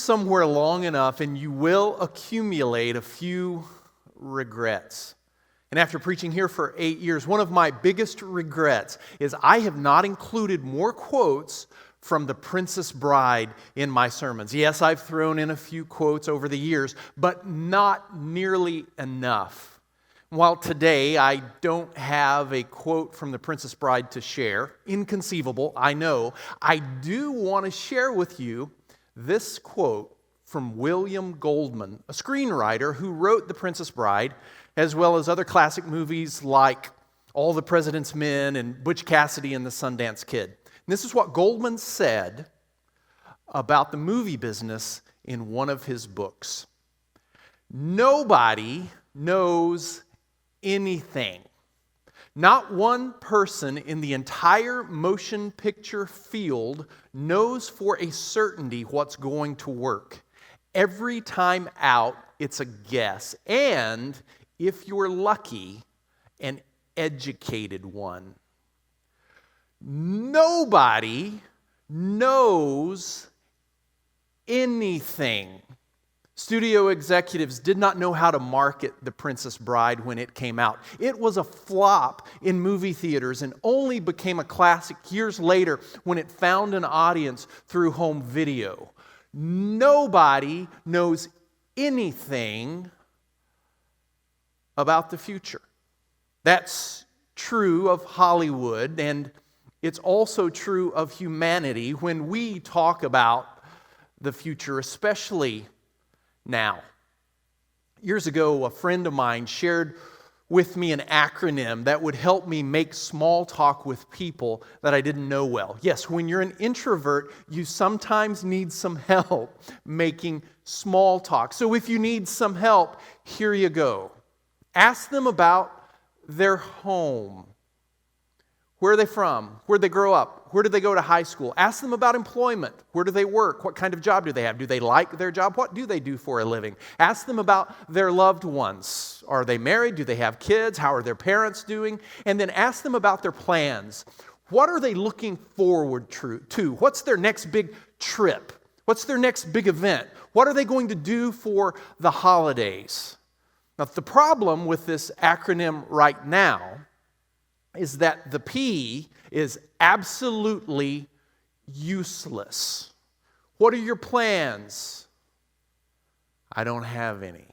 somewhere long enough and you will accumulate a few regrets. And after preaching here for 8 years, one of my biggest regrets is I have not included more quotes from The Princess Bride in my sermons. Yes, I've thrown in a few quotes over the years, but not nearly enough. While today I don't have a quote from The Princess Bride to share, inconceivable, I know, I do want to share with you this quote from William Goldman, a screenwriter who wrote The Princess Bride, as well as other classic movies like All the President's Men and Butch Cassidy and the Sundance Kid. And this is what Goldman said about the movie business in one of his books. Nobody knows anything. Not one person in the entire motion picture field knows for a certainty what's going to work. Every time out, it's a guess. And if you're lucky, an educated one. Nobody knows anything. Studio executives did not know how to market The Princess Bride when it came out. It was a flop in movie theaters and only became a classic years later when it found an audience through home video. Nobody knows anything about the future. That's true of Hollywood, and it's also true of humanity when we talk about the future, especially now. Years ago, a friend of mine shared with me an acronym that would help me make small talk with people that I didn't know well. Yes, when you're an introvert, you sometimes need some help making small talk. So if you need some help, here you go. Ask them about their home. Where are they from? Where did they grow up? Where did they go to high school? Ask them about employment. Where do they work? What kind of job do they have? Do they like their job? What do they do for a living? Ask them about their loved ones. Are they married? Do they have kids? How are their parents doing? And then ask them about their plans. What are they looking forward to? What's their next big trip? What's their next big event? What are they going to do for the holidays? Now, the problem with this acronym right now is that the P is absolutely useless. What are your plans? I don't have any.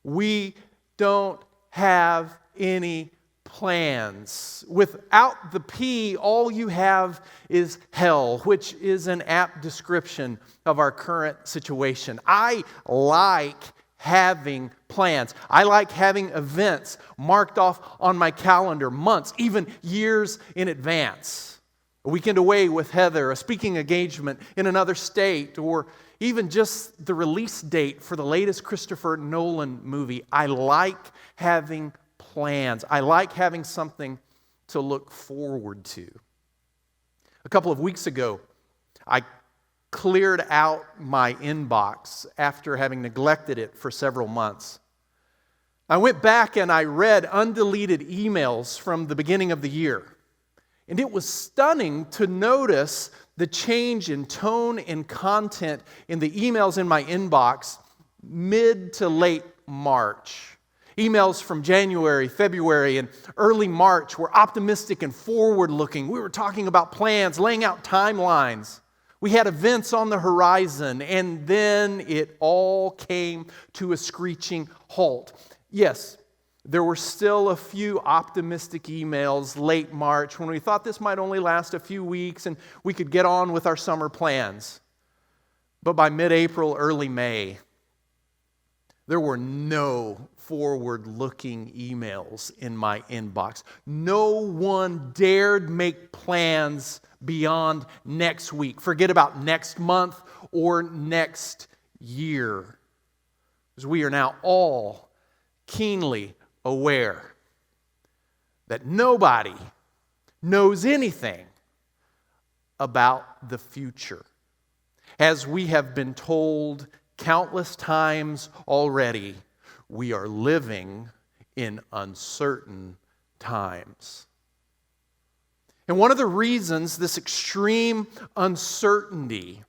We don't have any plans. Without the P, all you have is hell, which is an apt description of our current situation. I like having plans. I like having events marked off on my calendar months, even years in advance. A weekend away with Heather, a speaking engagement in another state, or even just the release date for the latest Christopher Nolan movie. I like having plans. I like having something to look forward to. A couple of weeks ago, I cleared out my inbox after having neglected it for several months. I went back and I read undeleted emails from the beginning of the year. And it was stunning to notice the change in tone and content in the emails in my inbox mid to late March. Emails from January, February, and early March were optimistic and forward-looking. We were talking about plans, laying out timelines. We had events on the horizon, and then it all came to a screeching halt. Yes, there were still a few optimistic emails late March when we thought this might only last a few weeks and we could get on with our summer plans. But by mid-April, early May, there were no forward-looking emails in my inbox. No one dared make plans beyond next week. Forget about next month or next year. Because we are now all keenly aware that nobody knows anything about the future. As we have been told countless times already, we are living in uncertain times. And one of the reasons this extreme uncertainty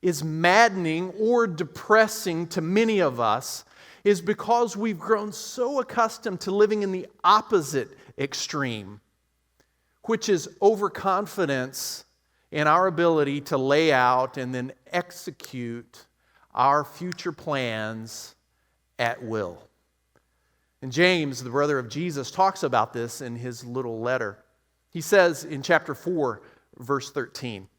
is maddening or depressing to many of us is because we've grown so accustomed to living in the opposite extreme, which is overconfidence in our ability to lay out and then execute our future plans at will. And James, the brother of Jesus, talks about this in his little letter. He says in chapter 4, verse 13,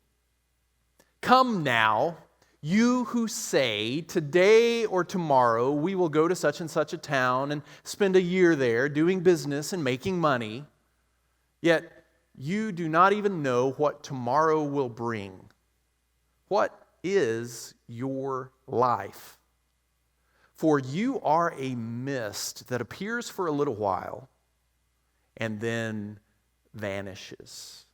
"Come now, you who say, today or tomorrow we will go to such and such a town and spend a year there doing business and making money, yet you do not even know what tomorrow will bring. What is your life? For you are a mist that appears for a little while and then vanishes.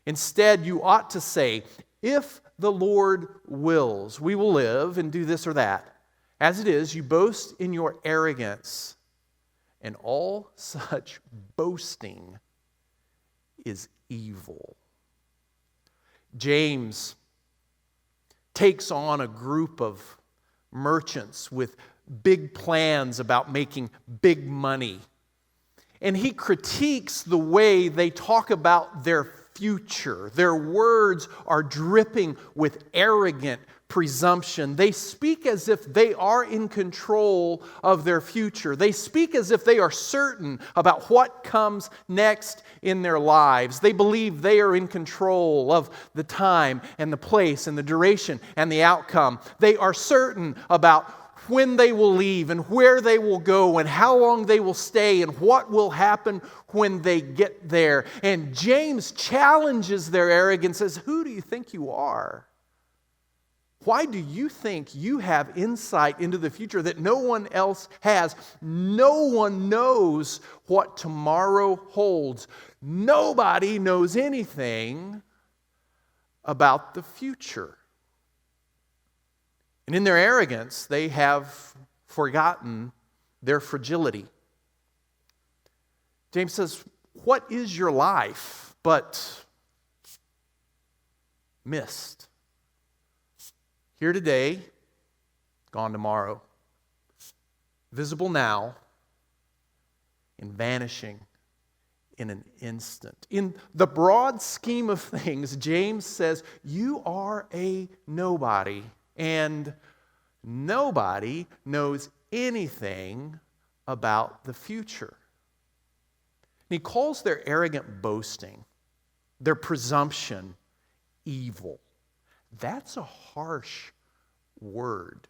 Instead, you ought to say, if the Lord wills, we will live and do this or that. As it is, you boast in your arrogance, and all such boasting is evil." James takes on a group of merchants with big plans about making big money. And he critiques the way they talk about their future. Their words are dripping with arrogant presumption. They speak as if they are in control of their future. They speak as if they are certain about what comes next in their lives. They believe they are in control of the time and the place and the duration and the outcome. They are certain about when they will leave and where they will go and how long they will stay and what will happen when they get there. And James challenges their arrogance and says, who do you think you are? Why do you think you have insight into the future that no one else has? No one knows what tomorrow holds. Nobody knows anything about the future. And in their arrogance, they have forgotten their fragility. James says, what is your life but mist? Here today, gone tomorrow. Visible now and vanishing in an instant. In the broad scheme of things, James says, you are a nobody, and nobody knows anything about the future. And he calls their arrogant boasting, their presumption, evil. That's a harsh word.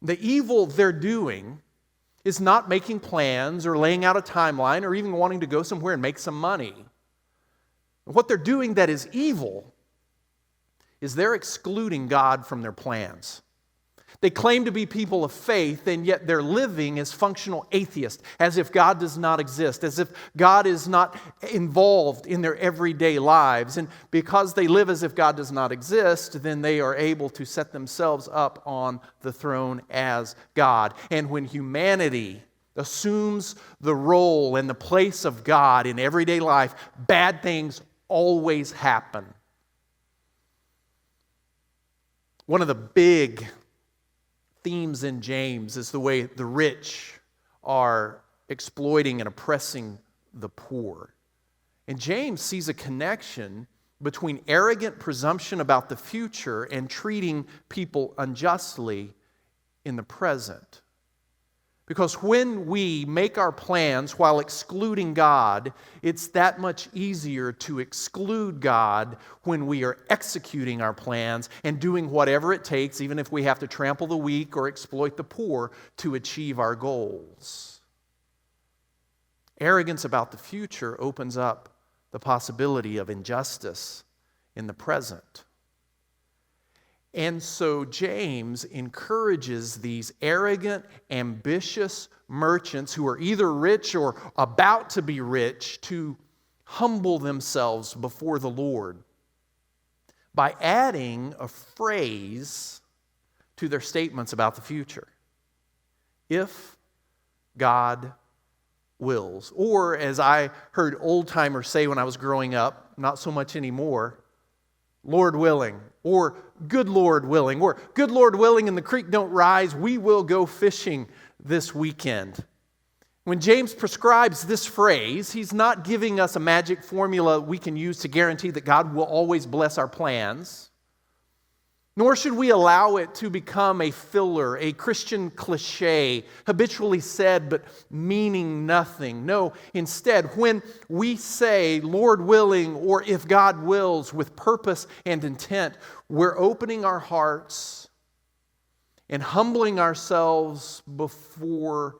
The evil they're doing is not making plans or laying out a timeline or even wanting to go somewhere and make some money. What they're doing that is evil is they're excluding God from their plans. They claim to be people of faith, and yet they're living as functional atheists, as if God does not exist, as if God is not involved in their everyday lives. And because they live as if God does not exist, then they are able to set themselves up on the throne as God. And when humanity assumes the role and the place of God in everyday life, bad things always happen. One of the big themes in James is the way the rich are exploiting and oppressing the poor. And James sees a connection between arrogant presumption about the future and treating people unjustly in the present. Because when we make our plans while excluding God, it's that much easier to exclude God when we are executing our plans and doing whatever it takes, even if we have to trample the weak or exploit the poor to achieve our goals. Arrogance about the future opens up the possibility of injustice in the present. And so James encourages these arrogant, ambitious merchants who are either rich or about to be rich to humble themselves before the Lord by adding a phrase to their statements about the future. If God wills. Or as I heard old-timers say when I was growing up, not so much anymore, Lord willing, or good Lord willing, or good Lord willing and the creek don't rise, we will go fishing this weekend. When James prescribes this phrase, he's not giving us a magic formula we can use to guarantee that God will always bless our plans, nor should we allow it to become a filler, a Christian cliche, habitually said but meaning nothing. No, instead, when we say, Lord willing, or if God wills, with purpose and intent, we're opening our hearts and humbling ourselves before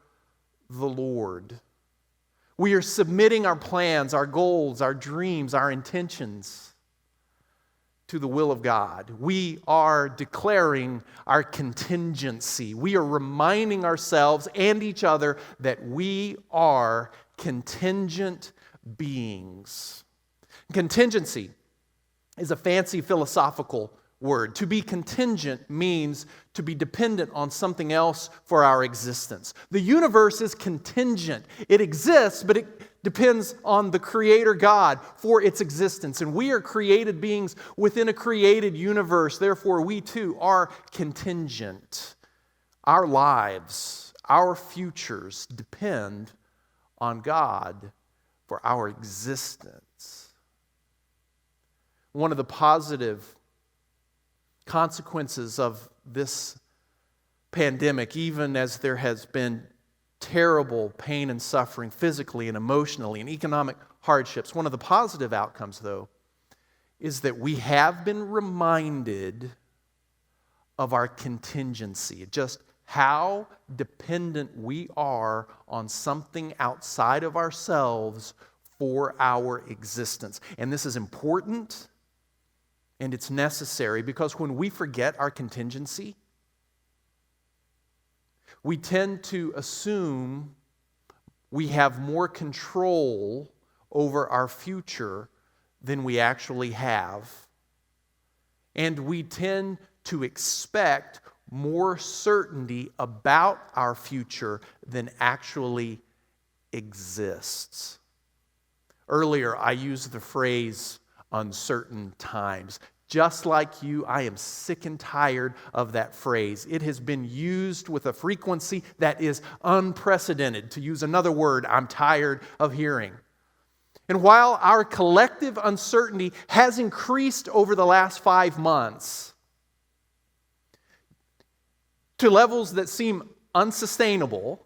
the Lord. We are submitting our plans, our goals, our dreams, our intentions to the will of God. We are declaring our contingency. We are reminding ourselves and each other that we are contingent beings. Contingency is a fancy philosophical word. To be contingent means to be dependent on something else for our existence. The universe is contingent. It exists, but it depends on the Creator God for its existence. And we are created beings within a created universe. Therefore, we too are contingent. Our lives, our futures depend on God for our existence. One of the positive consequences of this pandemic, even as there has been terrible pain and suffering physically and emotionally and economic hardships, one of the positive outcomes, though, is that we have been reminded of our contingency, just how dependent we are on something outside of ourselves for our existence. And this is important. And it's necessary because when we forget our contingency, we tend to assume we have more control over our future than we actually have. And we tend to expect more certainty about our future than actually exists. Earlier, I used the phrase uncertain times. Just like you, I am sick and tired of that phrase. It has been used with a frequency that is unprecedented. To use another word, I'm tired of hearing. And while our collective uncertainty has increased over the last 5 months to levels that seem unsustainable,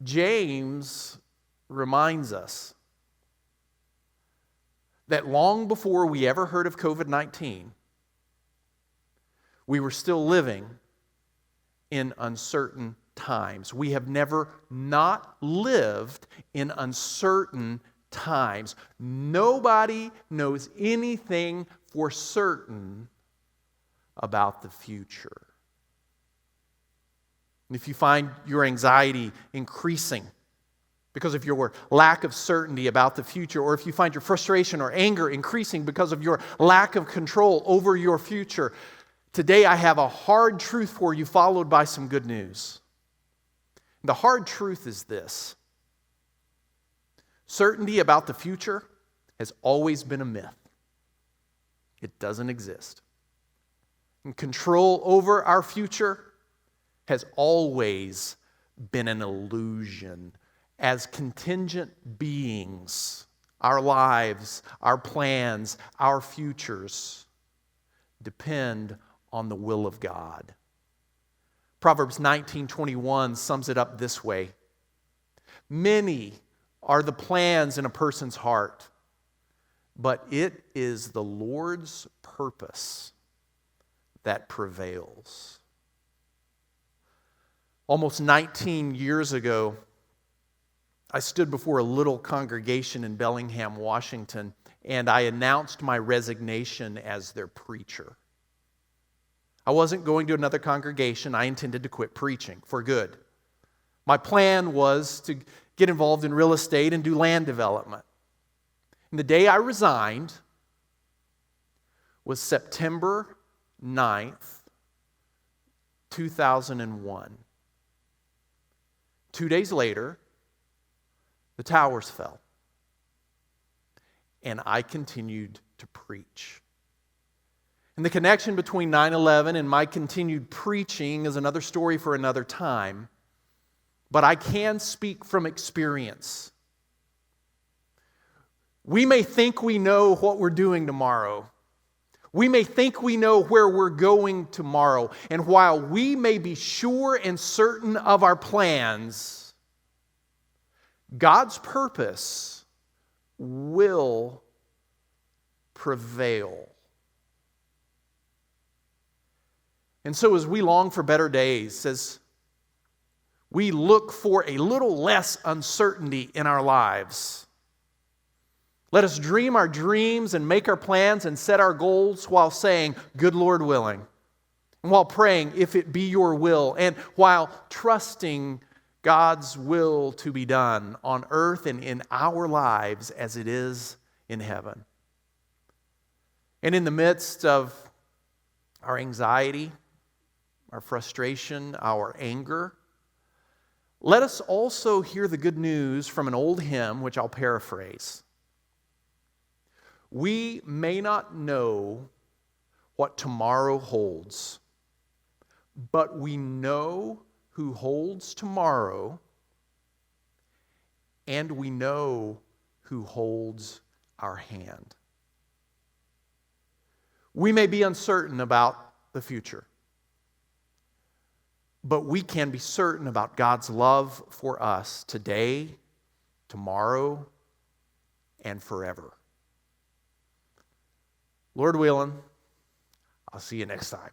James reminds us that long before we ever heard of COVID-19, we were still living in uncertain times. We have never not lived in uncertain times. Nobody knows anything for certain about the future. And if you find your anxiety increasing because of your lack of certainty about the future, or if you find your frustration or anger increasing because of your lack of control over your future, today I have a hard truth for you followed by some good news. The hard truth is this: certainty about the future has always been a myth. It doesn't exist. And control over our future has always been an illusion. As contingent beings, our lives, our plans, our futures depend on the will of God. Proverbs 19:21 sums it up this way: many are the plans in a person's heart, but it is the Lord's purpose that prevails. Almost 19 years ago, I stood before a little congregation in Bellingham, Washington, and I announced my resignation as their preacher. I wasn't going to another congregation. I intended to quit preaching for good. My plan was to get involved in real estate and do land development. And the day I resigned was September 9th, 2001. 2 days later, the towers fell. and I continued to preach. And the connection between 9/11 and my continued preaching is another story for another time, but I can speak from experience. We may think we know what we're doing tomorrow. We may think we know where we're going tomorrow. And while we may be sure and certain of our plans, God's purpose will prevail. And so as we long for better days, as we look for a little less uncertainty in our lives, let us dream our dreams and make our plans and set our goals while saying, "Good Lord willing," and while praying, "If it be your will," and while trusting God's will to be done on earth and in our lives as it is in heaven. And in the midst of our anxiety, our frustration, our anger, let us also hear the good news from an old hymn, which I'll paraphrase. We may not know what tomorrow holds, but we know who holds tomorrow, and we know who holds our hand. We may be uncertain about the future, but we can be certain about God's love for us today, tomorrow, and forever. Lord willing, I'll see you next time.